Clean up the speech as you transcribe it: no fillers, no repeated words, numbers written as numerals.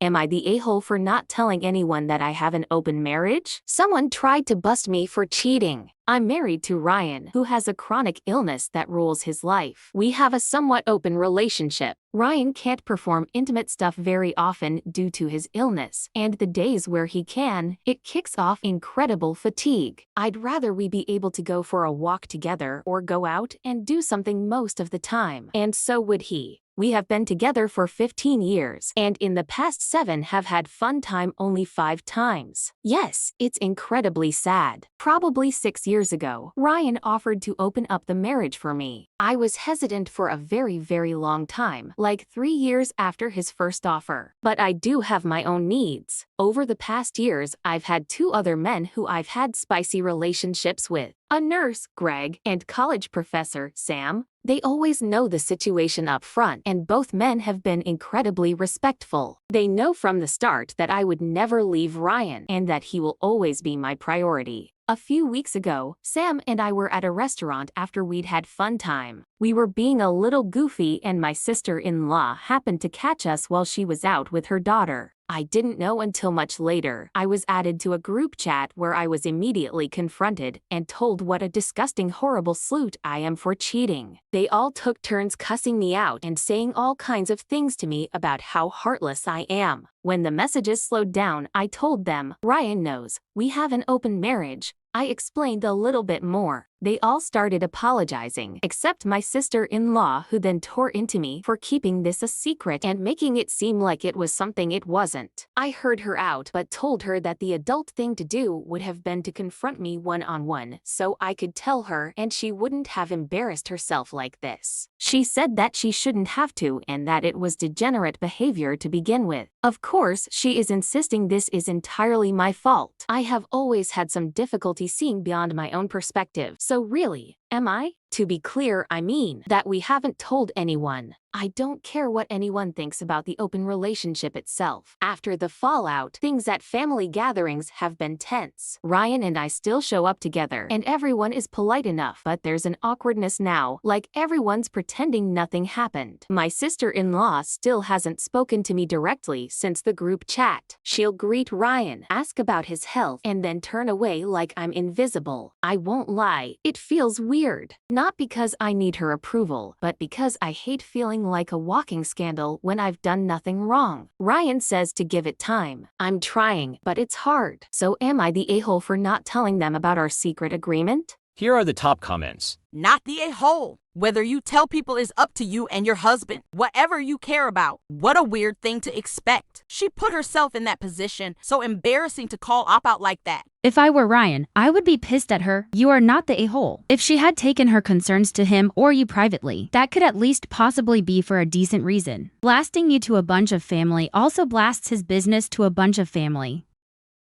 Am I the a-hole for not telling anyone that I have an open marriage? Someone tried to bust me for cheating. I'm married to Ryan, who has a chronic illness that rules his life. We have a somewhat open relationship. Ryan can't perform intimate stuff very often due to his illness, and the days where he can, it kicks off incredible fatigue. I'd rather we be able to go for a walk together or go out and do something most of the time, and so would he. We have been together for 15 years, and in the past 7 have had fun time only 5 times. Yes, it's incredibly sad. Probably 6 years ago, Ryan offered to open up the marriage for me. I was hesitant for a very long time, like 3 years after his first offer. But I do have my own needs. Over the past years, I've had 2 other men who I've had spicy relationships with. A nurse, Greg, and college professor, Sam. They always know the situation up front, and both men have been incredibly respectful. They know from the start that I would never leave Ryan and that he will always be my priority. A few weeks ago, Sam and I were at a restaurant after we'd had fun time. We were being a little goofy and my sister-in-law happened to catch us while she was out with her daughter. I didn't know until much later. I was added to a group chat where I was immediately confronted and told what a disgusting horrible slut I am for cheating. They all took turns cussing me out and saying all kinds of things to me about how heartless I am. When the messages slowed down, I told them, Ryan knows, we have an open marriage. I explained a little bit more. They all started apologizing, except my sister-in-law, who then tore into me for keeping this a secret and making it seem like it was something it wasn't. I heard her out but told her that the adult thing to do would have been to confront me one-on-one so I could tell her and she wouldn't have embarrassed herself like this. She said that she shouldn't have to and that it was degenerate behavior to begin with. Of course, she is insisting this is entirely my fault. I have always had some difficulty seeing beyond my own perspective. So really, am I? To be clear, I mean that we haven't told anyone. I don't care what anyone thinks about the open relationship itself. After the fallout, things at family gatherings have been tense. Ryan and I still show up together, and everyone is polite enough, but there's an awkwardness now, like everyone's pretending nothing happened. My sister-in-law still hasn't spoken to me directly since the group chat. She'll greet Ryan, ask about his health, and then turn away like I'm invisible. I won't lie, it feels weird. Not because I need her approval, but because I hate feeling like a walking scandal when I've done nothing wrong. Ryan says to give it time. I'm trying, but it's hard. So am I the a-hole for not telling them about our secret agreement? Here are the top comments. Not the a-hole. Whether you tell people is up to you and your husband. Whatever you care about. What a weird thing to expect. She put herself in that position. So embarrassing to call op out like that. If I were Ryan, I would be pissed at her. You are not the a-hole. If she had taken her concerns to him or you privately, that could at least possibly be for a decent reason. Blasting you to a bunch of family also blasts his business to a bunch of family.